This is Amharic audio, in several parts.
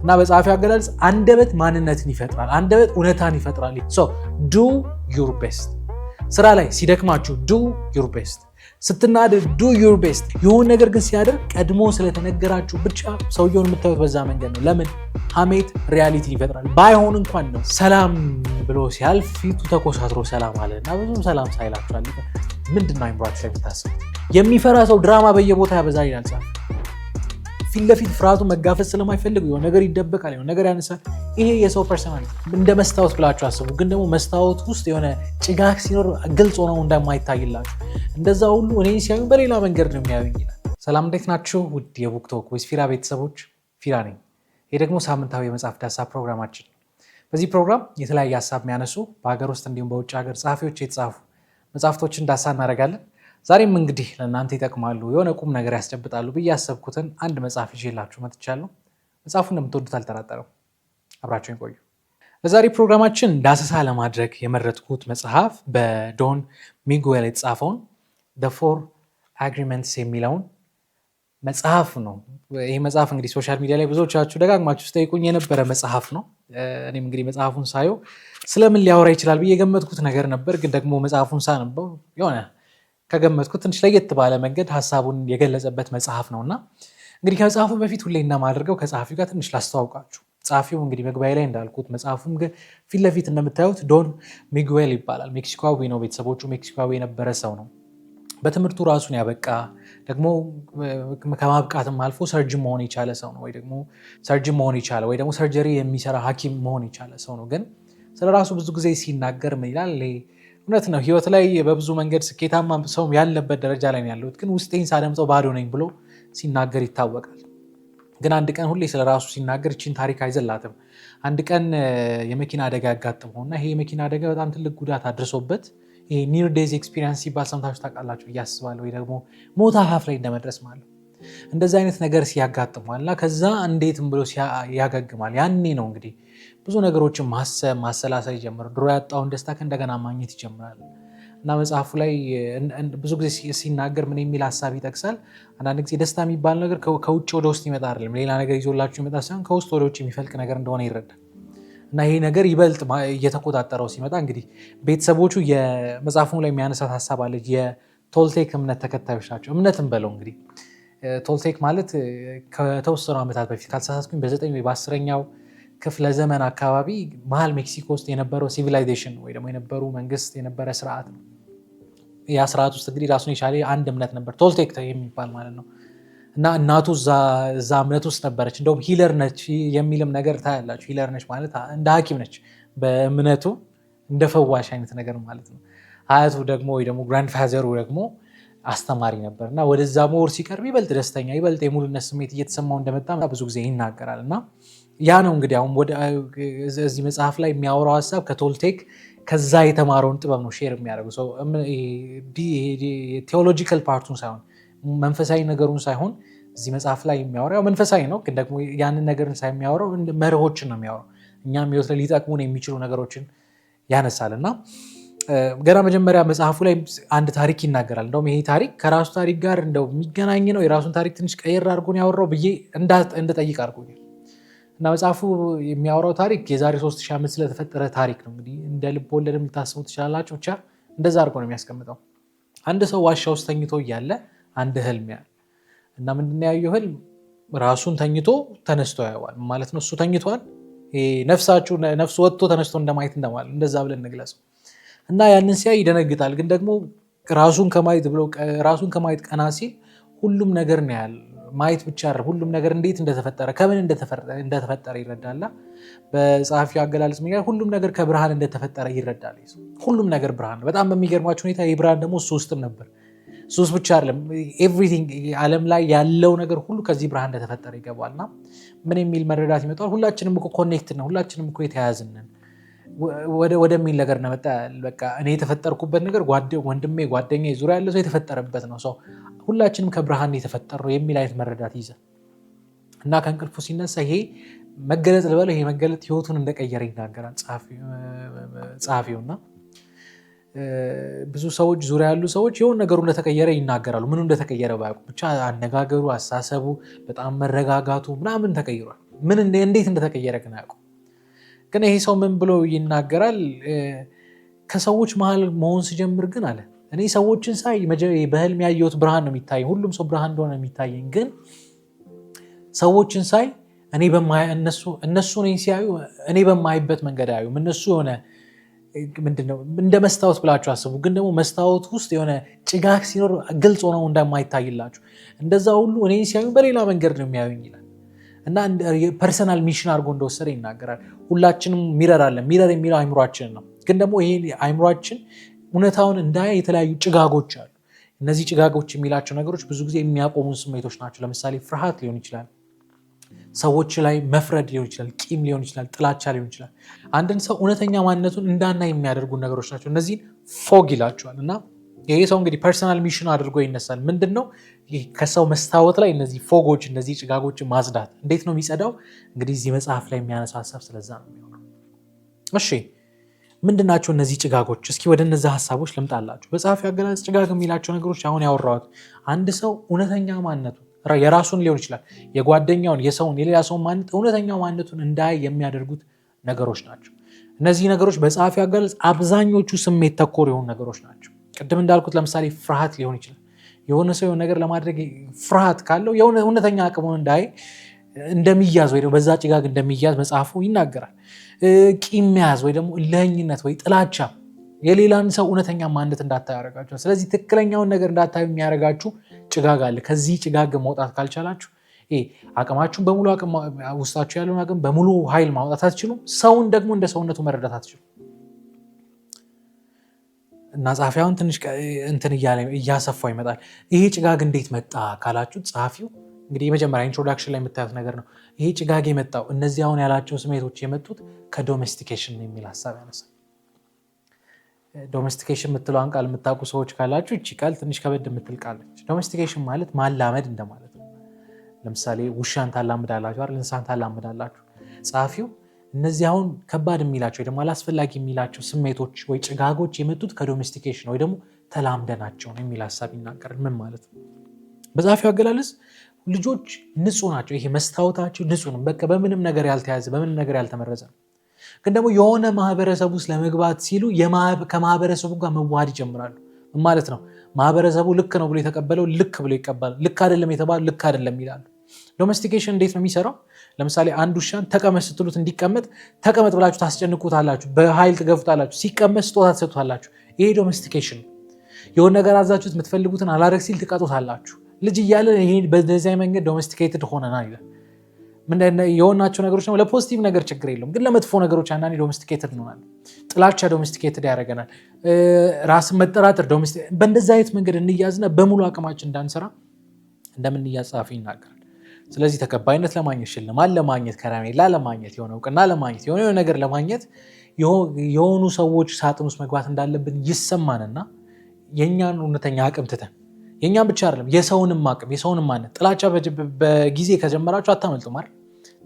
እና በጸሐፊው አገላለጽ አንደበት ማንነትን ይፈጥራል፣ አንደበት እውነታን ይፈጥራል። ዱ ዩር ቤስት። ስራ ላይ ሲደክማችሁ ዱ ዩር ቤስት፣ ስትናደድ ዱ ዩር ቤስት። የሆነ ነገር ግን ሲያደርግ ቀድሞ ስለተነገራችሁ ብቻ ሰውየውን የምታዩት በዛ መንገድ ነው። ለምን? ሐሜት ሪያሊቲን ይፈጥራል። ባይሆን እንኳን ነው ሰላም ብሎ ሲያልፍ ፊቱ ተኮሳትሮ ሰላም አለ እና ብዙም ሰላም ሳይላችኋል። ምንድነው አይምሯችሁ ላይ ብታስቡት? የሚፈራ ሰው ድራማ በየቦታ ያበዛል ይላል ጸሐፊ። ፊት ለፊት ፍርሃቱ መጋፈጥ ስለማይፈልግ የሆነ ነገር ይደበቃል፣ የሆነ ነገር ያነሳል። ይሄ የሰው ፐርሰናሊቲ እንደ መስታወት ብላችሁ አስቡ። ግን ደግሞ መስታወት ውስጥ የሆነ ጭጋግ ሲኖር ግልጽ ሆነው እንደማይታይላችሁ እንደዛ ሁሉ እኔ ሲያዩ በሌላ መንገድ ነው የሚያዩኝ ይላል። ሰላም፣ እንዴት ናችሁ ውድ የቡክቶክ ወይስ ፊራ ቤተሰቦች? ፊራ ነኝ። ይህ ደግሞ ሳምንታዊ የመጽሐፍ ዳሰሳ ፕሮግራማችን። በዚህ ፕሮግራም የተለያየ ሀሳብ የሚያነሱ በሀገር ውስጥ እንዲሁም በውጭ ሀገር ጸሐፊዎች የተጻፉ መጽሐፍቶችን ዳሰሳ እናደርጋለን። ዛሬም እንግዲህ ለእናንተ ይጠቅማሉ፣ የሆነ ቁም ነገር ያስጨብጣሉ ብዬ ያሰብኩትን አንድ መጽሐፍ ይዤላችሁ መጥቻለሁ። መጽሐፉን እንደምትወዱት አልጠራጠርም። አብራችሁን ቆዩ። በዛሬ ፕሮግራማችን ዳሰሳ ለማድረግ የመረጥኩት መጽሐፍ በዶን ሚጉዌል የተጻፈውን The Four Agreements የሚለውን መጽሐፍ ነው። ይህ መጽሐፍ እንግዲህ ሶሻል ሚዲያ ላይ ብዙዎቻችሁ ደጋግማችሁ ስጠይቁኝ የነበረ መጽሐፍ ነው። እኔም እንግዲህ መጽሐፉን ሳየው ስለምን ሊያወራ ይችላል ብዬ የገመትኩት ነገር ነበር። ግን ደግሞ መጽሐፉን ሳነበው የሆነ ከገመትኩት ትንሽ ለየት ባለ መንገድ ሀሳቡን የገለጸበት መጽሐፍ ነውና እንግዲህ ከመጽሐፉ በፊት ሁሌ እንደማደርገው ከጸሐፊው ጋር ትንሽ ላስተዋውቃችሁ። ጸሐፊው እንግዲህ መግቢያ ላይ እንዳልኩት መጽሐፉም ፊት ለፊት እንደምታዩት ዶን ሚጉዌል ይባላል። ሜክሲካዊ ነው። ቤተሰቦቹ ሜክሲካዊ የነበረ ሰው ነው። በትምህርቱ ራሱን ያበቃ ደግሞ ከማብቃትም አልፎ ሰርጅን መሆን የቻለ ሰው ነው። ወይ ደግሞ ሰርጅን መሆን የቻለ ወይ ደግሞ ሰርጀሪ የሚሰራ ሐኪም መሆን የቻለ ሰው ነው። ግን ስለ ራሱ ብዙ ጊዜ ሲናገር ምን ይላል? እውነት ነው፣ ህይወት ላይ በብዙ መንገድ ስኬታማ ሰው ያለበት ደረጃ ላይ ነው ያለሁት፣ ግን ውስጤን ሳደምጠው ባዶ ነኝ ብሎ ሲናገር ይታወቃል። ግን አንድ ቀን ሁሌ ስለ ራሱ ሲናገር ይችን ታሪክ አይዘላትም። አንድ ቀን የመኪና አደጋ ያጋጥመውና ይሄ የመኪና አደጋ በጣም ትልቅ ጉዳት አድርሶበት ይሄ ኒር ዴዝ ኤክስፒሪየንስ ሲባል ሰምታችሁ ታውቃላችሁ ብዬ አስባለሁ። ወይ ደግሞ ሞት አፋፍ ላይ እንደመድረስ ማለት እንደዚህ አይነት ነገር ሲያጋጥመዋል እና ከዛ እንዴትም ብሎ ያገግማል። ያኔ ነው እንግዲህ ብዙ ነገሮችን ማሰብ ማሰላሰል ይጀምራል። ድሮ ያጣውን ደስታ ከእንደገና ማግኘት ይጀምራል። እና መጽሐፉ ላይ ብዙ ጊዜ ሲናገር ምን የሚል ሀሳብ ይጠቅሳል? አንዳንድ ጊዜ ደስታ የሚባል ነገር ከውጭ ወደ ውስጥ ይመጣ አይደለም፣ ሌላ ነገር ይዞላችሁ ይመጣ ሳይሆን ከውስጥ ወደ ውጭ የሚፈልቅ ነገር እንደሆነ ይረዳል። እና ይሄ ነገር ይበልጥ እየተቆጣጠረው ሲመጣ እንግዲህ ቤተሰቦቹ የመጽሐፉ ላይ የሚያነሳት ሀሳብ አለች። የቶልቴክ እምነት ተከታዮች ናቸው። እምነትም በለው እንግዲህ ቶልቴክ ማለት ከተወሰኑ ዓመታት በፊት ካልተሳሳትኩኝ በ9 ወይ በ10ኛው ክፍለ ዘመን አካባቢ መሀል ሜክሲኮ ውስጥ የነበረው ሲቪላይዜሽን ወይ ደግሞ የነበሩ መንግስት የነበረ ስርዓት ነው። ያ ስርዓት ውስጥ እንግዲህ ራሱን የቻለ አንድ እምነት ነበር፣ ቶልቴክ የሚባል ማለት ነው። እና እናቱ እዛ እምነት ውስጥ ነበረች። እንደውም ሂለር ነች የሚልም ነገር ታያላችሁ። ሂለር ነች ማለት እንደ ሐኪም ነች በእምነቱ እንደ ፈዋሽ አይነት ነገር ማለት ነው። አያቱ ደግሞ ወይ ደግሞ ግራንድ ፋዘሩ ደግሞ አስተማሪ ነበር እና ወደዛ ሞር ሲቀርብ ይበልጥ ደስተኛ ይበልጥ የሙሉነት ስሜት እየተሰማው እንደመጣ ብዙ ጊዜ ይናገራል። እና ያ ነው እንግዲህ አሁን እዚህ መጽሐፍ ላይ የሚያወራው ሀሳብ ከቶልቴክ ከዛ የተማረውን ጥበብ ነው ሼር የሚያደርጉ ሰው ቴዎሎጂካል ፓርቱን ሳይሆን መንፈሳዊ ነገሩን ሳይሆን እዚህ መጽሐፍ ላይ የሚያወራው መንፈሳዊ ነው፣ ግን ደግሞ ያንን ነገርን ሳይሚያወራው መርሆችን ነው የሚያወራው። እኛም ህይወት ላይ ሊጠቅሙን የሚችሉ ነገሮችን ያነሳል እና ገና መጀመሪያ መጽሐፉ ላይ አንድ ታሪክ ይናገራል። እንደውም ይሄ ታሪክ ከራሱ ታሪክ ጋር እንደው የሚገናኝ ነው፣ የራሱን ታሪክ ትንሽ ቀየር አድርጎን ያወራው ብዬ እንደጠይቅ አድርጎኛል። እና መጽሐፉ የሚያወራው ታሪክ የዛሬ 3000 ዓመት ስለተፈጠረ ታሪክ ነው። እንግዲህ እንደ ልብ ወለድም ልታስቡ ትችላላችሁ። ብቻ እንደዛ አድርጎ ነው የሚያስቀምጠው። አንድ ሰው ዋሻ ውስጥ ተኝቶ እያለ አንድ ህልም ያል እና ምንድን ያየው ህልም ራሱን ተኝቶ ተነስቶ ያየዋል ማለት ነው። እሱ ተኝቷል፣ ነፍሱ ወጥቶ ተነስቶ እንደማየት እንደማለት እንደዛ ብለን እንግለጸው። እና ያንን ሲያይ ይደነግጣል። ግን ደግሞ ራሱን ከማየት ቀና ሲል ሁሉም ነገር ነው ያለ ማየት ብቻ አይደለም፣ ሁሉም ነገር እንዴት እንደተፈጠረ ከምን እንደተፈጠረ ይረዳል። በጸሐፊው አገላለጽ ምን ሁሉም ነገር ከብርሃን እንደተፈጠረ ይረዳል። ሁሉም ነገር ብርሃን ነው። በጣም በሚገርማችሁ ሁኔታ ይህ ብርሃን ደግሞ እሱ ውስጥም ነበር። እሱ ውስጥ ብቻ አይደለም፣ ኤቭሪቲንግ ዓለም ላይ ያለው ነገር ሁሉ ከዚህ ብርሃን እንደተፈጠረ ይገባልና ምን የሚል መረዳት ይመጣል? ሁላችንም እኮ ኮኔክት ነን፣ ሁላችንም እኮ የተያያዝን ነን ወደሚል ነገር ነው መጣ። በቃ እኔ የተፈጠርኩበት ነገር ወንድሜ፣ ጓደኛዬ፣ ዙሪያ ያለ ሰው የተፈጠረበት ነው። ሰው ሁላችንም ከብርሃን የተፈጠረው የሚል አይነት መረዳት ይዘ እና ከእንቅልፉ ሲነሳ ይሄ መገለጥ ልበለው፣ ይሄ መገለጥ ህይወቱን እንደቀየረ ይናገራል ጸሐፊውና ብዙ ሰዎች ዙሪያ ያሉ ሰዎች የሆነ ነገሩ እንደተቀየረ ይናገራሉ። ምኑ እንደተቀየረ ባያውቁ ብቻ አነጋገሩ፣ አሳሰቡ፣ በጣም መረጋጋቱ ምናምን ተቀይሯል። ምን እንዴት እንደተቀየረ ግን አያውቁም። ግን ይሄ ሰው ምን ብሎ ይናገራል? ከሰዎች መሀል መሆን ሲጀምር ግን አለ እኔ ሰዎችን ሳይ በህልም ያየሁት ብርሃን ነው የሚታየኝ፣ ሁሉም ሰው ብርሃን እንደሆነ የሚታየኝ። ግን ሰዎችን ሳይ እነሱ ሲያዩ እኔ በማይበት መንገድ አያዩም። እነሱ የሆነ ምንድነው እንደ መስታወት ብላችሁ አስቡ። ግን ደግሞ መስታወት ውስጥ የሆነ ጭጋግ ሲኖር ግልጽ ሆነው እንደማይታይላችሁ እንደዛ ሁሉ እኔ ሲያዩ በሌላ መንገድ ነው የሚያዩኝ ይላል። እና ፐርሰናል ሚሽን አድርጎ እንደወሰደ ይናገራል። ሁላችንም ሚረር አለን። ሚረር የሚለው አይምሯችን ነው። ግን ደግሞ ይሄ አይምሯችን እውነታውን እንዳያ የተለያዩ ጭጋጎች አሉ። እነዚህ ጭጋጎች የሚላቸው ነገሮች ብዙ ጊዜ የሚያቆሙን ስሜቶች ናቸው። ለምሳሌ ፍርሃት ሊሆን ይችላል፣ ሰዎች ላይ መፍረድ ሊሆን ይችላል፣ ቂም ሊሆን ይችላል፣ ጥላቻ ሊሆን ይችላል። አንድን ሰው እውነተኛ ማንነቱን እንዳናይ የሚያደርጉ ነገሮች ናቸው። እነዚህን ፎግ ይላቸዋል። እና ይሄ ሰው እንግዲህ ፐርሰናል ሚሽን አድርጎ ይነሳል። ምንድን ነው ከሰው መስታወት ላይ እነዚህ ፎጎች እነዚህ ጭጋጎችን ማጽዳት። እንዴት ነው የሚጸዳው? እንግዲህ እዚህ መጽሐፍ ላይ የሚያነሳ ሀሳብ ስለዛ ነው የሚሆነው። እሺ ምንድናቸው እነዚህ ጭጋጎች? እስኪ ወደ እነዚህ ሀሳቦች ልምጣላችሁ። በጸሐፊው አገላለጽ ጭጋግ የሚላቸው ነገሮች አሁን ያወራሁት አንድ ሰው እውነተኛ ማንነቱን የራሱን ሊሆን ይችላል፣ የጓደኛውን፣ የሰውን፣ የሌላ ሰውን ማንነት እውነተኛ ማንነቱን እንዳያይ የሚያደርጉት ነገሮች ናቸው። እነዚህ ነገሮች በጸሐፊው አገላለጽ አብዛኞቹ ስሜት ተኮር የሆኑ ነገሮች ናቸው። ቅድም እንዳልኩት ለምሳሌ ፍርሃት ሊሆን ይችላል። የሆነ ሰው የሆነ ነገር ለማድረግ ፍርሃት ካለው እውነተኛ አቅሙን እንዳያይ እንደሚያዝ ወይ በዛ ጭጋግ እንደሚያዝ መጽሐፉ ይናገራል። ቂም መያዝ ወይ ደግሞ እልህኝነት ወይ ጥላቻ የሌላን ሰው እውነተኛ ማንነት እንዳታዩ ያደርጋችኋል። ስለዚህ ትክክለኛውን ነገር እንዳታዩ የሚያደርጋችሁ ጭጋግ አለ። ከዚህ ጭጋግ መውጣት ካልቻላችሁ አቅማችሁን በሙሉ አቅም ውስጣችሁ ያለውን አቅም በሙሉ ኃይል ማውጣት አትችሉም። ሰውን ደግሞ እንደ ሰውነቱ መረዳት አትችሉም። እና ጸሐፊውን ትንሽ እንትን እያሰፋው ይመጣል። ይሄ ጭጋግ እንዴት መጣ ካላችሁ ጸሐፊው እንግዲህ የመጀመሪያ ኢንትሮዳክሽን ላይ የምታዩት ነገር ነው። ይሄ ጭጋግ የመጣው እነዚህ አሁን ያላቸው ስሜቶች የመጡት ከዶሜስቲኬሽን የሚል ሀሳብ ያነሳል። ዶሜስቲኬሽን የምትለውን ቃል የምታውቁ ሰዎች ካላችሁ እቺ ቃል ትንሽ ከበድ የምትል ቃል ነች። ዶሜስቲኬሽን ማለት ማላመድ እንደማለት ነው። ለምሳሌ ውሻን ታላምዳላችሁ አይደል? እንስሳን ታላምዳላችሁ። ጸሐፊው እነዚህ አሁን ከባድ የሚላቸው ወይ ደግሞ አላስፈላጊ የሚላቸው ስሜቶች ወይ ጭጋጎች የመጡት ከዶሜስቲኬሽን ወይ ደግሞ ተላምደናቸው ነው የሚል ሀሳብ ይናገራል። ምን ማለት ነው? በጸሐፊው አገላለጽ ልጆች ንጹህ ናቸው። ይሄ መስታወታቸው ንጹህ ነው። በቃ በምንም ነገር ያልተያዘ በምንም ነገር ያልተመረዘ ነው። ግን ደግሞ የሆነ ማህበረሰብ ውስጥ ለመግባት ሲሉ ከማህበረሰቡ ጋር መዋሃድ ይጀምራሉ። ማለት ነው ማህበረሰቡ ልክ ነው ብሎ የተቀበለው ልክ ብሎ ይቀበላል። ልክ አይደለም የተባለው ልክ አይደለም ይላሉ። ዶሜስቲኬሽን እንዴት ነው የሚሰራው? ለምሳሌ አንድ ውሻን ተቀመጥ ስትሉት እንዲቀመጥ ተቀመጥ ብላችሁ ታስጨንቁታላችሁ፣ በኃይል ትገፉታላችሁ፣ ሲቀመጥ ስጦታ ትሰጡታላችሁ። ይሄ ዶሜስቲኬሽን። የሆነ ነገር አዛችሁት የምትፈልጉትን አላረግ ሲል ትቀጡታላችሁ። ልጅ እያለ ይሄ በዚህ መንገድ ዶሜስቲኬትድ ሆነናል ይላል። የሆናቸው ነገሮች ነው ለፖዚቲቭ ነገር ችግር የለውም፣ ግን ለመጥፎ ነገሮች አንዳንዴ ዶሜስቲኬትድ እንሆናለን። ጥላቻ ዶሜስቲኬትድ ያደርገናል። ራስን መጠራጠር በእንደዚህ አይነት መንገድ እንያዝና በሙሉ አቅማችን እንዳንሰራ እንደምንያዝ ጸሐፊው ይናገራል። ስለዚህ ተቀባይነት ለማግኘት፣ ሽልማት ለማግኘት፣ ከረሜላ ለማግኘት፣ የሆነ እውቅና ለማግኘት፣ የሆነ ነገር ለማግኘት የሆኑ ሰዎች ሳጥን ውስጥ መግባት እንዳለብን ይሰማንና የእኛን እውነተኛ አቅም ትተን የእኛን ብቻ አይደለም የሰውንም አቅም የሰውንም ማንነት ጥላቻ በጊዜ ከጀመራችሁ አታመልጡም አይደል?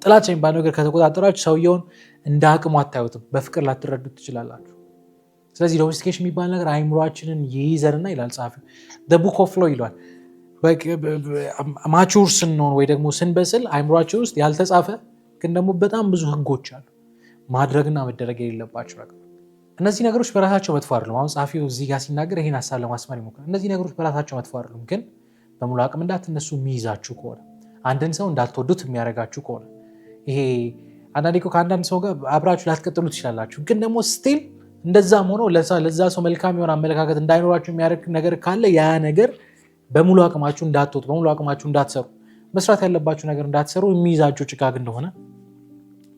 ጥላቻ የሚባል ነገር ከተቆጣጠራችሁ ሰውየውን እንደ አቅሙ አታዩትም፣ በፍቅር ላትረዱት ትችላላችሁ። ስለዚህ ዶሜስቲኬሽን የሚባል ነገር አይምሯችንን ይይዘንና ይላል ጸሐፊው ቡክ ኦፍ ሎው ይሏል። ማቹር ስንሆን ወይ ደግሞ ስንበስል አይምሯችን ውስጥ ያልተጻፈ ግን ደግሞ በጣም ብዙ ህጎች አሉ፣ ማድረግና መደረግ የሌለባቸው ነገር። እነዚህ ነገሮች በራሳቸው መጥፎ አይደሉም። አሁን ጸሐፊው እዚህ ጋር ሲናገር ይህን ሀሳብ ለማስመር ይሞክራል። እነዚህ ነገሮች በራሳቸው መጥፎ አይደሉም፣ ግን በሙሉ አቅም እንዳትነሱ የሚይዛችሁ ከሆነ አንድን ሰው እንዳትወዱት የሚያደርጋችሁ ከሆነ ይሄ አንዳንዴ ከአንዳንድ ሰው ጋር አብራችሁ ላትቀጥሉ ትችላላችሁ፣ ግን ደግሞ ስቲል እንደዛም ሆኖ ለዛ ሰው መልካም የሆነ አመለካከት እንዳይኖራችሁ የሚያደርግ ነገር ካለ ያ ነገር በሙሉ አቅማችሁ እንዳትወጡ፣ በሙሉ አቅማችሁ እንዳትሰሩ፣ መስራት ያለባችሁ ነገር እንዳትሰሩ የሚይዛችሁ ጭጋግ እንደሆነ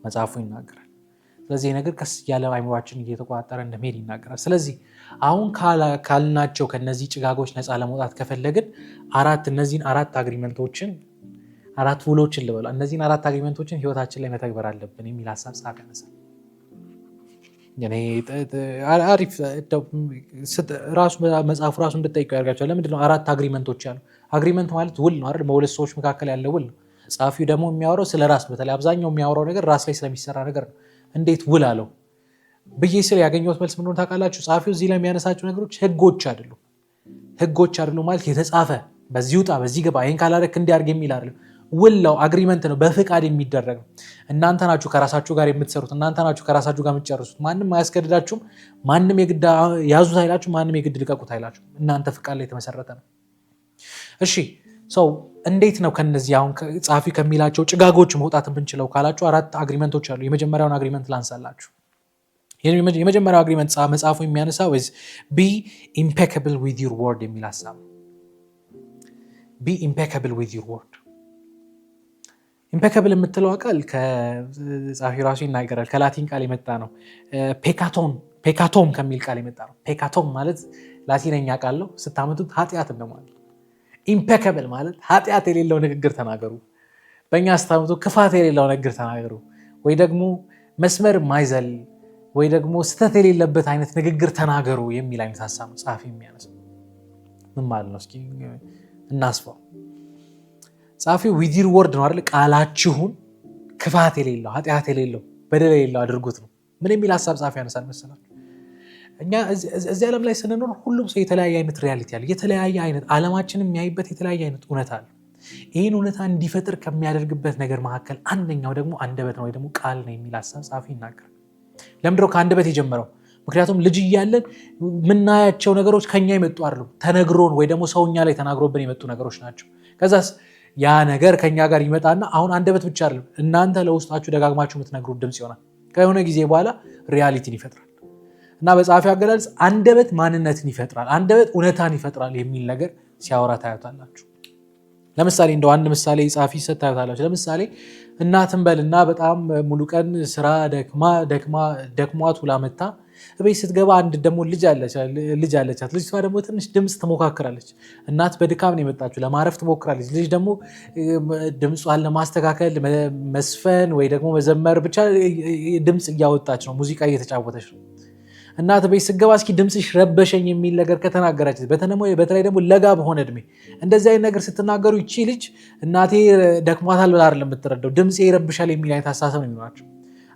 መጽሐፉ ይናገራል። ስለዚህ ነገር ቀስ ያለ አይምሯችን እየተቆጣጠረ እንደሚሄድ ይናገራል። ስለዚህ አሁን ካልናቸው ከነዚህ ጭጋጎች ነፃ ለመውጣት ከፈለግን እነዚህን አራት ውሎችን ልበላ እነዚህን 4 አግሪመንቶችን ህይወታችን ላይ መተግበር አለብን የሚል ሀሳብ ጻፍ ያነሳል። አሪፍ መጽሐፉ ራሱ እንድጠይቀው ያደርጋቸዋል። ለምንድነው 4 አግሪመንቶች ያሉ? አግሪመንት ማለት ውል ነው አይደል? በሁለት ሰዎች መካከል ያለ ውል ነው። ጸሐፊው ደግሞ የሚያወራው ስለ ራስ፣ በተለይ አብዛኛው የሚያወራው ነገር ራስ ላይ ስለሚሰራ ነገር ነው። እንዴት ውል አለው ብዬ ስል ያገኘሁት መልስ ምንድነው ታውቃላችሁ? ጸሐፊው እዚህ ላይ የሚያነሳቸው ነገሮች ህጎች አይደሉም ማለት የተጻፈ በዚህ ውጣ በዚህ ገባ ይሄን ካላደረክ እንዲያርግ የሚል አይደለም። ውላው አግሪመንት ነው፣ በፍቃድ የሚደረግ ነው። እናንተ ናችሁ ከራሳችሁ ጋር የምትሰሩት፣ እናንተ ናችሁ ከራሳችሁ ጋር የምትጨርሱት። ማንም አያስገድዳችሁም። ማንም የግድ ያዙት አይላችሁ፣ ማንም የግድ ልቀቁት አይላችሁ። እናንተ ፍቃድ ላይ የተመሰረተ ነው። እሺ ሰው እንዴት ነው ከነዚህ አሁን ጸሐፊ ከሚላቸው ጭጋጎች መውጣት የምንችለው ካላችሁ 4 አግሪመንቶች አሉ። የመጀመሪያውን አግሪመንት ላንሳላችሁ። የመጀመሪያው አግሪመንት መጽሐፉ የሚያነሳው ቢ ኢምፔካብል ዊዝ ዩር ወርድ የሚል ሀሳብ። ቢ ኢምፔካብል ዊዝ ዩር ወርድ። ኢምፔካብል የምትለው ቃል ከጸሐፊ ራሱ ይናገራል። ከላቲን ቃል የመጣ ነው። ፔካቶም ከሚል ቃል የመጣ ነው። ፔካቶም ማለት ላቲነኛ ቃል ነው። ስታመጡት ኃጢአት እንደማለት። ኢምፔካብል ማለት ኃጢአት የሌለው ንግግር ተናገሩ። በእኛ ስታመጡ ክፋት የሌለው ንግግር ተናገሩ፣ ወይ ደግሞ መስመር ማይዘል ወይ ደግሞ ስተት የሌለበት አይነት ንግግር ተናገሩ የሚል አይነት ሀሳብ ነው ጸሐፊ የሚያነሳው። ምን ማለት ነው? እስኪ እናስፋው። ጸሐፊው ዊዝ ዩር ወርድ ነው አይደል? ቃላችሁን ክፋት የሌለው ኃጢአት የሌለው በደል የሌለው አድርጉት ነው። ምን የሚል ሀሳብ ጸሐፊ ያነሳል መሰላችሁ? እኛ እዚህ ዓለም ላይ ስንኖር ሁሉም ሰው የተለያየ አይነት ሪያሊቲ አለ። የተለያየ አይነት ዓለማችን የሚያይበት የተለያየ አይነት እውነት አለ። ይህን እውነታ እንዲፈጥር ከሚያደርግበት ነገር መካከል አንደኛው ደግሞ አንደበት ነው ወይ ደግሞ ቃል ነው የሚል ሀሳብ ጸሐፊ ይናገራል። ለምንድነው ከአንደበት የጀመረው? ምክንያቱም ልጅ እያለን የምናያቸው ነገሮች ከኛ የመጡ አይደሉም፣ ተነግሮን ወይ ደግሞ ሰውኛ ላይ ተናግሮብን የመጡ ነገሮች ናቸው። ከዛስ ያ ነገር ከኛ ጋር ይመጣና አሁን አንደበት ብቻ አይደለም፣ እናንተ ለውስጣችሁ ደጋግማችሁ የምትነግሩት ድምፅ ይሆናል። ከሆነ ጊዜ በኋላ ሪያሊቲን ይፈጥራል። እና በጸሐፊው አገላለጽ አንደበት ማንነትን ይፈጥራል፣ አንደበት እውነታን ይፈጥራል የሚል ነገር ሲያወራ ታዩታላችሁ። ለምሳሌ እንደው አንድ ምሳሌ ጸሐፊ ሰጥ ታዩታላችሁ። ለምሳሌ እናትን በልና በጣም ሙሉ ቀን ስራ ደክሟት ውላ መታ እቤት ስትገባ አንድ ደግሞ ልጅ አለቻት። ልጅቷ ደግሞ ትንሽ ድምፅ ትሞካክራለች። እናት በድካም ነው የመጣችው፣ ለማረፍ ትሞክራለች። ልጅ ደግሞ ድምጿን ለማስተካከል መስፈን ወይ ደግሞ መዘመር ብቻ ድምፅ እያወጣች ነው፣ ሙዚቃ እየተጫወተች ነው። እናት ቤት ስትገባ እስኪ ድምፅሽ ረበሸኝ የሚል ነገር ከተናገራች፣ በተለይ ደግሞ ለጋ በሆነ እድሜ እንደዚህ አይነት ነገር ስትናገሩ ይቺ ልጅ እናቴ ደክሟታል ብላ አይደለም የምትረዳው፣ ድምፄ ይረብሻል የሚል አይነት ሀሳብ ነው የሚኖራቸው።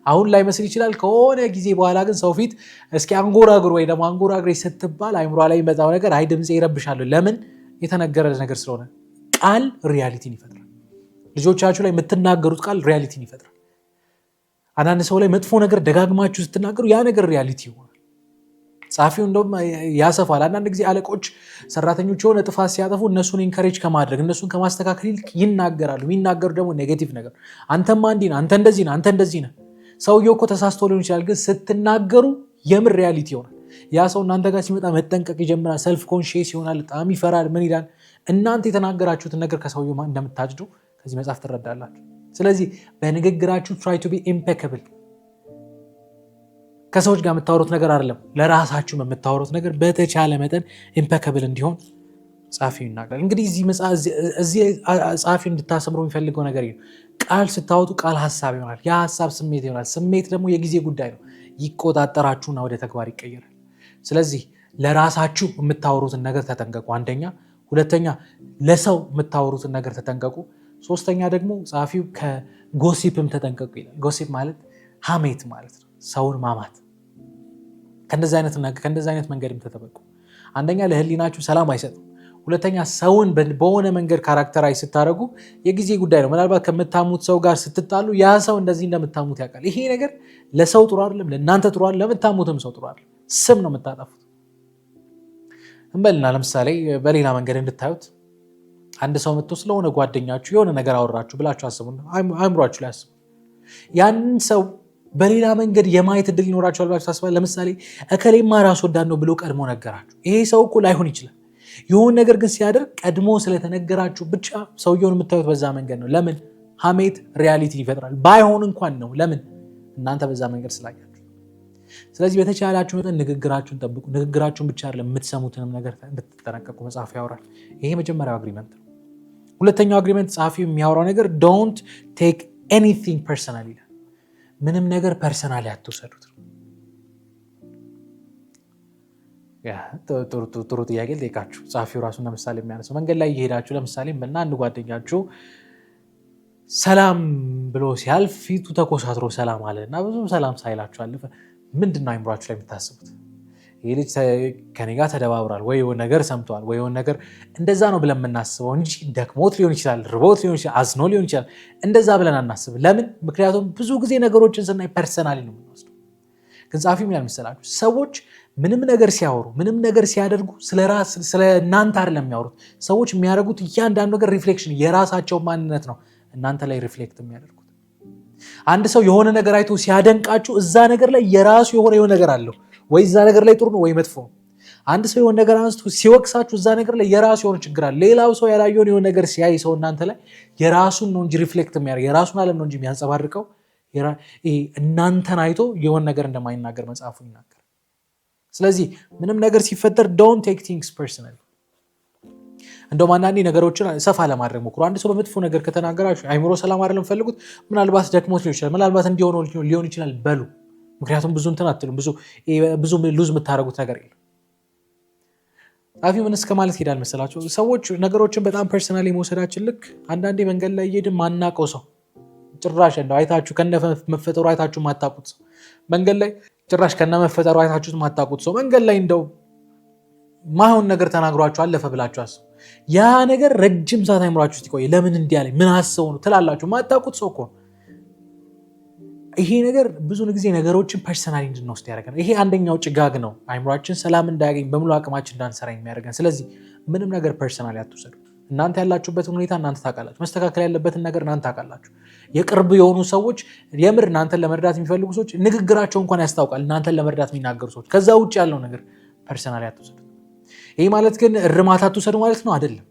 አሁን ላይ መስል ይችላል። ከሆነ ጊዜ በኋላ ግን ሰው ፊት እስኪ አንጎራጉር ወይ ደግሞ አንጎራጉሬ ስትባል አይምሯ ላይ የሚመጣው ነገር አይ ድምፄ ይረብሻል። ለምን? የተነገረ ነገር ስለሆነ። ቃል ሪያሊቲን ይፈጥራል። ልጆቻችሁ ላይ የምትናገሩት ቃል ሪያሊቲን ይፈጥራል። አንዳንድ ሰው ላይ መጥፎ ነገር ደጋግማችሁ ስትናገሩ ያ ነገር ሪያሊቲ ይሆናል። ጸሐፊው እንደውም ያሰፋል። አንዳንድ ጊዜ አለቆች ሰራተኞች የሆነ ጥፋት ሲያጠፉ እነሱን ኢንከሬጅ ከማድረግ እነሱን ከማስተካከል ይልቅ ይናገራሉ። የሚናገሩ ደግሞ ኔጌቲቭ ነገር፣ አንተማ እንዲህ ነህ፣ አንተ እንደዚህ ነህ፣ አንተ እንደዚህ ነህ። ሰውየው እኮ ተሳስቶ ሊሆን ይችላል፣ ግን ስትናገሩ የምር ሪያሊቲ ይሆናል። ያ ሰው እናንተ ጋር ሲመጣ መጠንቀቅ ይጀምራል። ሰልፍ ኮንሽስ ይሆናል፣ በጣም ይፈራል። ምን ይላል? እናንተ የተናገራችሁትን ነገር ከሰውየው እንደምታጭዱ ከዚህ መጽሐፍ ትረዳላችሁ። ስለዚህ በንግግራችሁ try to be impeccable። ከሰዎች ጋር የምታወሩት ነገር አይደለም፣ ለራሳችሁ የምታወሩት ነገር በተቻለ መጠን ኢምፔካብል እንዲሆን ጸሐፊው ይናገራል። እንግዲህ እዚህ ጸሐፊው እንድታሰምሩ የሚፈልገው ነገር ይሄ፣ ቃል ስታወጡ ቃል ሀሳብ ይሆናል፣ ያ ሀሳብ ስሜት ይሆናል። ስሜት ደግሞ የጊዜ ጉዳይ ነው፣ ይቆጣጠራችሁና ወደ ተግባር ይቀየራል። ስለዚህ ለራሳችሁ የምታወሩትን ነገር ተጠንቀቁ፣ አንደኛ። ሁለተኛ ለሰው የምታወሩትን ነገር ተጠንቀቁ። ሶስተኛ ደግሞ ጸሐፊው ከጎሲፕም ተጠንቀቁ ይላል። ጎሲፕ ማለት ሀሜት ማለት ነው፣ ሰውን ማማት። ከእንደዚህ አይነት መንገድም ተጠበቁ። አንደኛ ለህሊናችሁ ሰላም አይሰጥም። ሁለተኛ ሰውን በሆነ መንገድ ካራክተራይዝ ስታደርጉ የጊዜ ጉዳይ ነው። ምናልባት ከምታሙት ሰው ጋር ስትጣሉ ያ ሰው እንደዚህ እንደምታሙት ያውቃል። ይሄ ነገር ለሰው ጥሩ አይደለም፣ ለእናንተ ጥሩ አይደለም፣ ለምታሙትም ሰው ጥሩ አይደለም። ስም ነው የምታጠፉት። እንበልና ለምሳሌ በሌላ መንገድ እንድታዩት አንድ ሰው መጥቶ ስለሆነ ጓደኛችሁ የሆነ ነገር አወራችሁ ብላችሁ አስቡ፣ አእምሯችሁ ላይ አስቡ። ያንን ሰው በሌላ መንገድ የማየት እድል ይኖራችኋል ብላችሁ ታስባላችሁ። ለምሳሌ እከሌማ ራስ ወዳድ ነው ብሎ ቀድሞ ነገራችሁ። ይሄ ሰው እኮ ላይሆን ይችላል። የሆነ ነገር ግን ሲያደርግ ቀድሞ ስለተነገራችሁ ብቻ ሰውየውን የምታዩት በዛ መንገድ ነው። ለምን? ሀሜት ሪያሊቲን ይፈጥራል። ባይሆን እንኳን ነው። ለምን? እናንተ በዛ መንገድ ስላያችሁ። ስለዚህ በተቻላችሁ መጠን ንግግራችሁን ጠብቁ። ንግግራችሁን ብቻ አይደለም የምትሰሙትንም ነገር እንድትጠነቀቁ መጽሐፉ ያወራል። ይሄ መጀመሪያው አግሪመንት ነው። ሁለተኛው አግሪመንት ጸሐፊው የሚያወራው ነገር ዶንት ቴክ ኤኒቲንግ ፐርሰናል ይላል። ምንም ነገር ፐርሰናል አትውሰዱት። ጥሩ ጥያቄ ልጠይቃችሁ። ጸሐፊው ራሱን ለምሳሌ የሚያነሳው መንገድ ላይ እየሄዳችሁ ለምሳሌ እና አንድ ጓደኛችሁ ሰላም ብሎ ሲያልፍ ፊቱ ተኮሳትሮ ሰላም አለ እና ብዙም ሰላም ሳይላችሁ አለፈ። ምንድን ነው አይምሯችሁ ላይ የምታስቡት? ይሄ ልጅ ከኔ ጋር ተደባብሯል ወይ የሆነ ነገር ሰምቷል ወይ የሆነ ነገር እንደዛ ነው ብለን የምናስበው እንጂ ደክሞት ሊሆን ይችላል፣ ርቦት ሊሆን ይችላል፣ አዝኖ ሊሆን ይችላል። እንደዛ ብለን አናስብ። ለምን? ምክንያቱም ብዙ ጊዜ ነገሮችን ስናይ ፐርሰናሊ ነው የምንወስደው። ግን ጸሐፊው ምን ያልመሰላችሁ ሰዎች ምንም ነገር ሲያወሩ ምንም ነገር ሲያደርጉ ስለ እናንተ አይደለም የሚያወሩት። ሰዎች የሚያደርጉት እያንዳንዱ ነገር ሪፍሌክሽን የራሳቸው ማንነት ነው እናንተ ላይ ሪፍሌክት የሚያደርጉት። አንድ ሰው የሆነ ነገር አይቶ ሲያደንቃችሁ እዛ ነገር ላይ የራሱ የሆነ ነገር አለው። ወይ እዛ ነገር ላይ ጥሩ ነው ወይ መጥፎ ነው። አንድ ሰው የሆነ ነገር አንስቶ ሲወቅሳችሁ እዛ ነገር ላይ የራሱ የሆነ ችግር አለ። ሌላው ሰው ያላየውን የሆነ ነገር ሲያይ ሰው እናንተ ላይ የራሱን ነው እንጂ ሪፍሌክት የሚያደርግ የራሱን ዓለም ነው እንጂ የሚያንጸባርቀው እናንተን አይቶ የሆነ ነገር እንደማይናገር መጽሐፉ ይናገር። ስለዚህ ምንም ነገር ሲፈጠር don't take things personally። እንደውም አንዳንዴ ነገሮችን ሰፋ ለማድረግ ሞክሩ። አንድ ሰው በመጥፎ ነገር ከተናገራችሁ አይምሮ ሰላም አይደለም ፈልጉት፣ ምናልባት ደክሞት ሊሆን ይችላል፣ ምናልባት እንዲሆነው ሊሆን ይችላል በሉ። ምክንያቱም ብዙ እንትን አትሉም፣ ብዙ ሉዝ የምታደርጉት ነገር የለም። ጸሐፊው ምን እስከ ማለት ሄዳል መሰላቸው? ሰዎች ነገሮችን በጣም ፐርሰናሊ መውሰዳችን ልክ አንዳንዴ መንገድ ላይ እየሄድን ማናውቀው ሰው ጭራሽ እንደው አይታችሁ ከነመፈጠሩ አይታችሁ ማታውቁት ሰው መንገድ ላይ ጭራሽ ከነመፈጠሩ አይታችሁት ማታውቁት ሰው መንገድ ላይ እንደው ማይሆን ነገር ተናግሯችሁ አለፈ ብላችሁ አስቡ። ያ ነገር ረጅም ሰዓት አይምሯችሁ ውስጥ ይቆይ። ለምን እንዲህ አለኝ ምን አስበው ነው ትላላችሁ። ማታውቁት ሰው እኮ ይሄ ነገር ብዙ ጊዜ ነገሮችን ፐርሰናሊ እንድንወስድ ያደርገናል። ይሄ አንደኛው ጭጋግ ነው፣ አይምሯችን ሰላም እንዳያገኝ በሙሉ አቅማችን እንዳንሰራ የሚያደርገን። ስለዚህ ምንም ነገር ፐርሰናሊ አትውሰዱ። እናንተ ያላችሁበትን ሁኔታ እናንተ ታውቃላችሁ። መስተካከል ያለበትን ነገር እናንተ ታውቃላችሁ። የቅርብ የሆኑ ሰዎች የምር እናንተን ለመርዳት የሚፈልጉ ሰዎች ንግግራቸው እንኳን ያስታውቃል እናንተን ለመርዳት የሚናገሩ ሰዎች። ከዛ ውጭ ያለው ነገር ፐርሰናሊ አትውሰዱ። ይሄ ማለት ግን እርማት አትውሰዱ ማለት ነው አይደለም።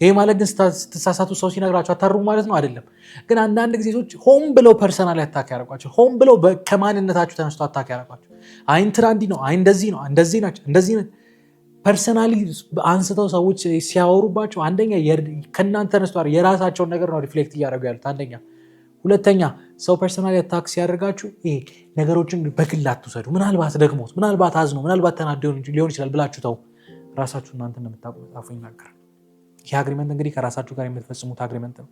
ይሄ ማለት ግን ስትሳሳቱ ሰው ሲነግራችሁ አታርሙ ማለት ነው አይደለም። ግን አንዳንድ ጊዜ ሰዎች ሆን ብለው ፐርሰናሊ አታክ ያደርጓቸው፣ ሆን ብለው ከማንነታችሁ ተነስቶ አታክ ያደርጓቸው። አይ እንትና እንዲህ ነው፣ አይ እንደዚህ ነው፣ እንደዚህ ናቸው፣ እንደዚህ ነው ፐርሰናሊ አንስተው ሰዎች ሲያወሩባቸው አንደኛ ከእናንተ ተነስቶ የራሳቸውን ነገር ነው ሪፍሌክት እያደረጉ ያሉት አንደኛ። ሁለተኛ ሰው ፐርሰናሊ አታክ ሲያደርጋችሁ ይሄ ነገሮችን በግል አትውሰዱ። ምናልባት ደግሞት፣ ምናልባት አዝኖ፣ ምናልባት ተናዶ ሊሆን ይችላል ብላችሁ ተው። ራሳችሁ እናንተ እንደምታውቁ መጽሐፉ ይናገራል። ይህ አግሪመንት እንግዲህ ከራሳችሁ ጋር የምትፈጽሙት አግሪመንት ነው።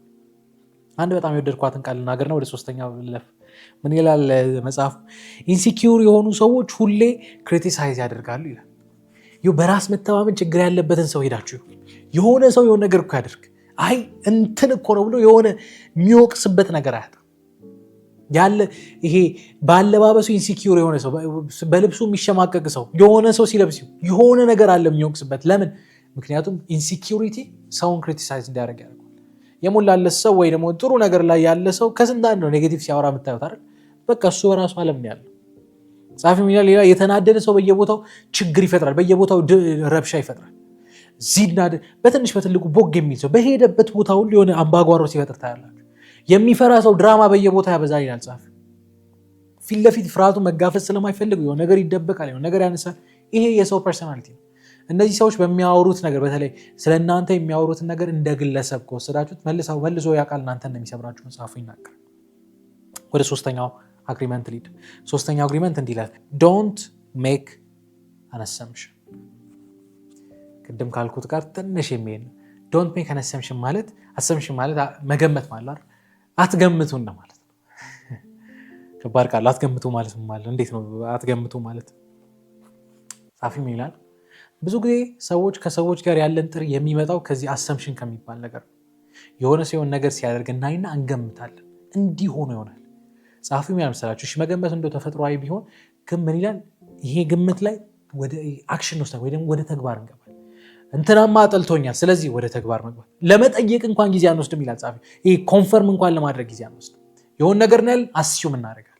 አንድ በጣም የወደድኳትን ቃል ልናገርና ወደ ሶስተኛው ልለፍ። ምን ይላል መጽሐፉ? ኢንሲኪዩር የሆኑ ሰዎች ሁሌ ክሪቲሳይዝ ያደርጋሉ ይላል። በራስ መተማመን ችግር ያለበትን ሰው ሄዳችሁ የሆነ ሰው የሆነ ነገር እኮ ያደርግ አይ እንትን እኮ ነው ብሎ የሆነ የሚወቅስበት ነገር አያጣ ያለ። ይሄ በአለባበሱ ኢንሲኪዩር የሆነ ሰው፣ በልብሱ የሚሸማቀቅ ሰው የሆነ ሰው ሲለብስ የሆነ ነገር አለ የሚወቅስበት። ለምን? ምክንያቱም ኢንሲኪዩሪቲ ሰውን ክሪቲሳይዝ እንዲያደርግ ያደርጋል። የሞላለት ሰው ወይ ደግሞ ጥሩ ነገር ላይ ያለ ሰው ከስንት አንድ ነው ኔጌቲቭ ሲያወራ የምታዩት አይደል? በቃ እሱ በራሱ ዓለም ያለው ጸሐፊው ሚላ ሌላ የተናደደ ሰው በየቦታው ችግር ይፈጥራል፣ በየቦታው ረብሻ ይፈጥራል። ዚናደ በትንሽ በትልቁ ቦግ የሚል ሰው በሄደበት ቦታ ሁሉ የሆነ አምባጓሮ ሲፈጥር ታያላችሁ። የሚፈራ ሰው ድራማ በየቦታው ያበዛል ይላል ጸሐፊው። ፊት ለፊት ፍርሃቱ መጋፈጥ ስለማይፈልግ የሆነ ነገር ይደበቃል፣ የሆነ ነገር ያነሳል። ይሄ የሰው ፐርሰናሊቲ ነው። እነዚህ ሰዎች በሚያወሩት ነገር በተለይ ስለ እናንተ የሚያወሩትን ነገር እንደ ግለሰብ ከወሰዳችሁት መልሶ ያውቃል እናንተ እንደሚሰብራችሁ መጽሐፉ ይናገራል። ወደ ሶስተኛው አግሪመንት ሊድ። ሶስተኛው አግሪመንት እንዲህ ይላል፣ ዶንት ሜክ አን አሰምፕሽን። ቅድም ካልኩት ጋር ትንሽ የሚሄድ ነው። ዶንት ሜክ አን አሰምፕሽን ማለት መገመት ማለት አትገምቱ እንደማለት ነው። ከባድ ቃል አትገምቱ ማለት ማለት እንዴት ነው? አትገምቱ ማለት ጻፊም ይላል ብዙ ጊዜ ሰዎች ከሰዎች ጋር ያለን ጥሪ የሚመጣው ከዚህ አሰምፕሽን ከሚባል ነገር ነው። የሆነ ሲሆን ነገር ሲያደርግ እናይና እንገምታለን፣ እንዲህ ሆኖ ይሆናል። ጸሐፊው ምን ያመሰላችሁ? እሺ መገመት እንደው ተፈጥሯዊ ቢሆን ግን ምን ይላል? ይሄ ግምት ላይ ወደ አክሽን ወስደን ወይ ደግሞ ወደ ተግባር እንገባለን። እንትናማ ጠልቶኛል፣ ስለዚህ ወደ ተግባር መግባት። ለመጠየቅ እንኳን ጊዜ አንወስድም ይላል ጸሐፊው። ይሄ ኮንፈርም እንኳን ለማድረግ ጊዜ አንወስድም። የሆነ ነገር ነው ያለን አስዩም እናደርጋለን።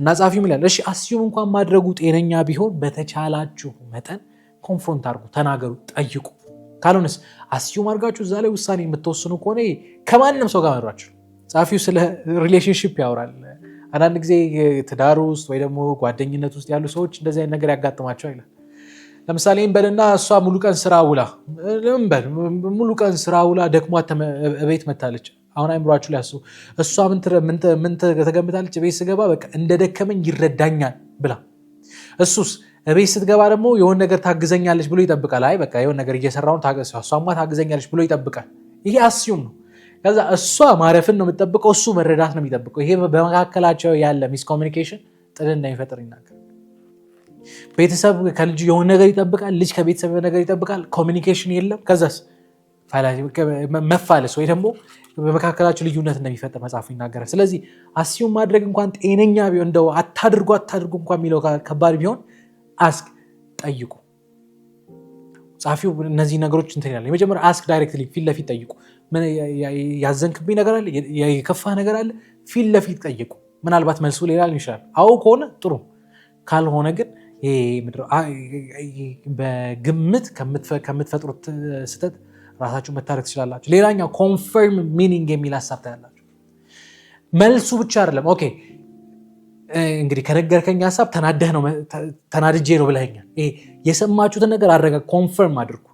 እና ጸሐፊው ምን ይላል? እሺ አስዩም እንኳን ማድረጉ ጤነኛ ቢሆን በተቻላችሁ መጠን ኮንፍሮንት አድርጉ፣ ተናገሩ፣ ጠይቁ። ካልሆነስ አስዩም አድርጋችሁ እዛ ላይ ውሳኔ የምትወስኑ ከሆነ ከማንም ሰው ጋር መራችሁ። ጸሐፊው ስለ ሪሌሽንሽፕ ያወራል። አንዳንድ ጊዜ ትዳር ውስጥ ወይ ደግሞ ጓደኝነት ውስጥ ያሉ ሰዎች እንደዚህ አይነት ነገር ያጋጥማቸው ይላል። ለምሳሌ እንበልና እሷ ሙሉ ቀን ስራ ውላ ደክሟት ቤት መታለች። አሁን አይምሯችሁ ላይ አስቡ። እሷ ምን ተገምታለች? ቤት ስገባ በቃ እንደደከመኝ ይረዳኛል ብላ፣ እሱስ ቤት ስትገባ ደግሞ የሆነ ነገር ታግዘኛለች ብሎ ይጠብቃል። አይ በቃ የሆነ ነገር እየሰራውን እሷማ ታግዘኛለች ብሎ ይጠብቃል። ይሄ አስዩም ነው። ከዛ እሷ ማረፍን ነው የምትጠብቀው፣ እሱ መረዳት ነው የሚጠብቀው። ይሄ በመካከላቸው ያለ ሚስኮሚኒኬሽን ጥል እንደሚፈጥር ይናገራል። ቤተሰብ ከልጅ የሆነ ነገር ይጠብቃል፣ ልጅ ከቤተሰብ የሆነ ነገር ይጠብቃል። ኮሚኒኬሽን የለም። ከዛስ መፋለስ ወይ ደግሞ በመካከላቸው ልዩነት እንደሚፈጠር መጽሐፉ ይናገራል። ስለዚህ አስዩም ማድረግ እንኳን ጤነኛ ቢሆን እንደው አታድርጉ እንኳን የሚለው ከባድ ቢሆን አስክ ጠይቁ። ጸሐፊው እነዚህ ነገሮች እንትን ይላል። የመጀመሪያ አስክ ዳይሬክትሊ ፊት ለፊት ጠይቁ። ምን ያዘንክብኝ ነገር አለ፣ የከፋ ነገር አለ፣ ፊት ለፊት ጠይቁ። ምናልባት መልሱ ሌላ ሊሆን ይችላል። አዎ ከሆነ ጥሩ፣ ካልሆነ ግን በግምት ከምትፈጥሩት ስህተት ራሳችሁ መታረቅ ትችላላችሁ። ሌላኛው ኮንፈርም ሚኒንግ የሚል ሀሳብ ታያላችሁ። መልሱ ብቻ አይደለም። ኦኬ እንግዲህ ከነገርከኝ ሀሳብ ተናድጄ ነው ብለኸኛል። የሰማችሁትን ነገር አረጋ ኮንፈርም አድርጉ።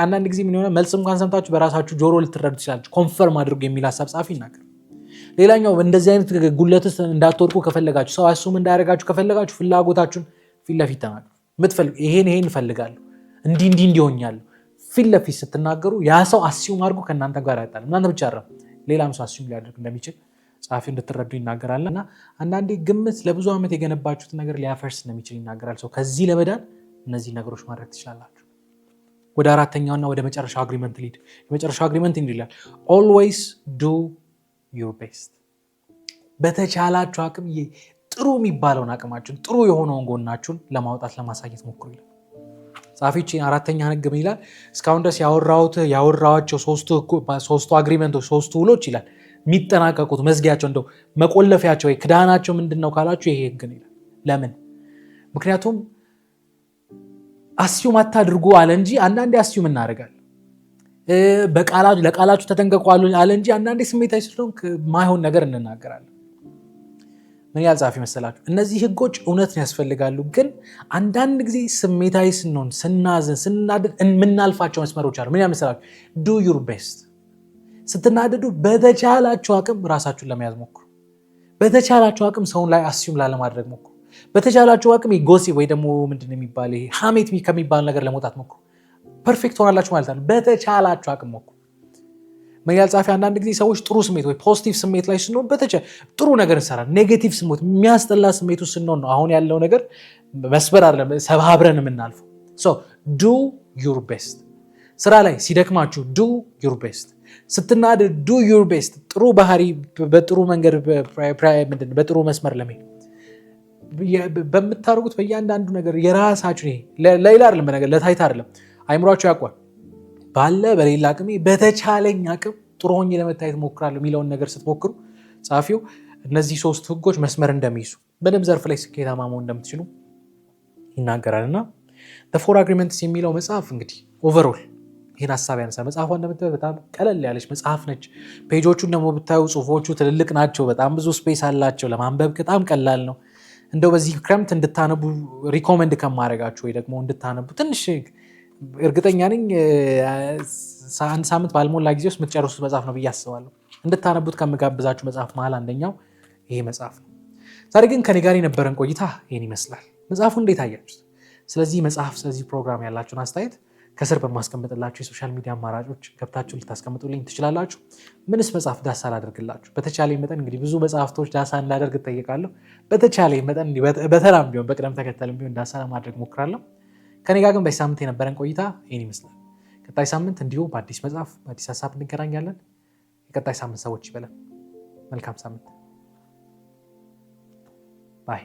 አንዳንድ ጊዜ ምን ይሆናል፣ መልስ እንኳን ሰምታችሁ በራሳችሁ ጆሮ ልትረዱ ትችላላችሁ። ኮንፈርም አድርጉ የሚል ሀሳብ ጻፊ ይናገር። ሌላኛው እንደዚህ አይነት ጉለት ውስጥ እንዳትወድቁ ከፈለጋችሁ፣ ሰው አሱም እንዳያደርጋችሁ ከፈለጋችሁ ፍላጎታችሁን ፊት ለፊት ተናገሩ። ይሄን እፈልጋለሁ፣ እንዲህ እንዲሆኛለሁ ፊት ለፊት ስትናገሩ ያ ሰው አስዩም አድርጎ ከእናንተ ጋር ያጣል። እናንተ ብቻ አይደለም ሌላም ሰው አስዩም ሊያደርግ እንደሚችል ጸሐፊ እንድትረዱ ይናገራል። እና አንዳንዴ ግምት ለብዙ ዓመት የገነባችሁት ነገር ሊያፈርስ እንደሚችል ይናገራል። ሰው ከዚህ ለመዳን እነዚህ ነገሮች ማድረግ ትችላላችሁ። ወደ አራተኛውና ወደ መጨረሻው አግሪመንት ሊድ። የመጨረሻው አግሪመንት እንዲህ ይላል፣ ኦልዌይስ ዱ ዩር ቤስት። በተቻላችሁ አቅም ጥሩ የሚባለውን አቅማችሁን ጥሩ የሆነውን ጎናችሁን ለማውጣት ለማሳየት ሞክሩ ይላል ጸሐፊ። አራተኛ ህግ ምን ይላል? እስካሁን ድረስ ያወራኋቸው ሶስቱ አግሪመንቶች፣ ሶስቱ ውሎች ይላል የሚጠናቀቁት መዝጊያቸው እንደው መቆለፊያቸው ወይ ክዳናቸው ምንድን ነው ካላችሁ ይሄ ህግ ነው ይላል። ለምን? ምክንያቱም አስዩም አታድርጉ አለ እንጂ አንዳንዴ አስዩም እናደርጋለን። ለቃላችሁ ተጠንቀቁ አለ እንጂ አንዳንዴ ስሜታዊ ስለሆን ማይሆን ነገር እንናገራለን። ምን ያህል ጸሐፊ መሰላችሁ? እነዚህ ህጎች እውነትን ያስፈልጋሉ፣ ግን አንዳንድ ጊዜ ስሜታዊ ስንሆን፣ ስናዝን፣ ስናደድ የምናልፋቸው መስመሮች አሉ። ምን ያህል መሰላችሁ? ዱ ዩር ቤስት። ስትናደዱ በተቻላችሁ አቅም ራሳችሁን ለመያዝ ሞክሩ። በተቻላችሁ አቅም ሰውን ላይ አስዩም ላለማድረግ ሞክሩ። በተቻላችሁ አቅም ጎሲፕ ወይ ደግሞ ምንድን የሚባል ሀሜት ከሚባል ነገር ለመውጣት ሞክሩ። ፐርፌክት ሆናላችሁ ማለት ነው። በተቻላችሁ አቅም ሞክሩ። ምን ያህል ጸሐፊ አንዳንድ ጊዜ ሰዎች ጥሩ ስሜት ወይ ፖዚቲቭ ስሜት ላይ ስንሆን ጥሩ ነገር እንሰራለን። ኔጌቲቭ ስሜት የሚያስጠላ ስሜቱ ስንሆን ነው አሁን ያለው ነገር መስበር አይደለም ሰባብረን የምናልፈው። ዱ ዩር ቤስት። ስራ ላይ ሲደክማችሁ ዱ ዩር ቤስት። ስትናደድ ዱ ዩር ቤስት። ጥሩ ባህሪ በጥሩ መንገድ በጥሩ መስመር ለመሄድ በምታደርጉት በእያንዳንዱ ነገር የራሳችሁ ለሌላ አይደለም፣ በነገር ለታይታ አይደለም። አይምሯችሁ ያውቋል። ባለ በሌላ አቅሜ በተቻለኝ አቅም ጥሩ ሆኜ ለመታየት ሞክራለሁ የሚለውን ነገር ስትሞክሩ ጸሐፊው እነዚህ ሶስት ህጎች መስመር እንደሚይዙ በደም ዘርፍ ላይ ስኬታማ መሆን እንደምትችሉ ይናገራል። እና ፎር አግሪመንትስ የሚለው መጽሐፍ እንግዲህ ኦቨርኦል ይህን ሀሳብ ያነሳል። መጽሐፏ እንደምታዩት በጣም ቀለል ያለች መጽሐፍ ነች። ፔጆቹን ደግሞ ብታዩ ጽሁፎቹ ትልልቅ ናቸው። በጣም ብዙ ስፔስ አላቸው። ለማንበብ በጣም ቀላል ነው። እንደው በዚህ ክረምት እንድታነቡ ሪኮመንድ ከማድረጋችሁ ወይ ደግሞ እንድታነቡ ትንሽ እርግጠኛ ነኝ አንድ ሳምንት ባልሞላ ጊዜ ውስጥ የምትጨርሱት መጽሐፍ ነው ብዬ አስባለሁ። እንድታነቡት ከምጋብዛችሁ መጽሐፍ መሀል አንደኛው ይሄ መጽሐፍ ነው። ዛሬ ግን ከኔ ጋር የነበረን ቆይታ ይህን ይመስላል። መጽሐፉ እንዴት አያችሁት? ስለዚህ መጽሐፍ ስለዚህ ፕሮግራም ያላችሁን አስተያየት ከስር በማስቀምጥላችሁ የሶሻል ሚዲያ አማራጮች ገብታችሁ ልታስቀምጡልኝ ትችላላችሁ። ምንስ መጽሐፍ ዳሳ ላደርግላችሁ? በተቻለ መጠን እንግዲህ ብዙ መጽሐፍቶች ዳሳ እንዳደርግ እጠይቃለሁ። በተቻለ መጠን በተራም ቢሆን በቅደም ተከተልም ቢሆን ዳሳ ለማድረግ ሞክራለሁ። ከኔ ጋር ግን በዚህ ሳምንት የነበረን ቆይታ ይህን ይመስላል። ቀጣይ ሳምንት እንዲሁ በአዲስ መጽሐፍ በአዲስ ሀሳብ እንገናኛለን። የቀጣይ ሳምንት ሰዎች ይበለን። መልካም ሳምንት ባይ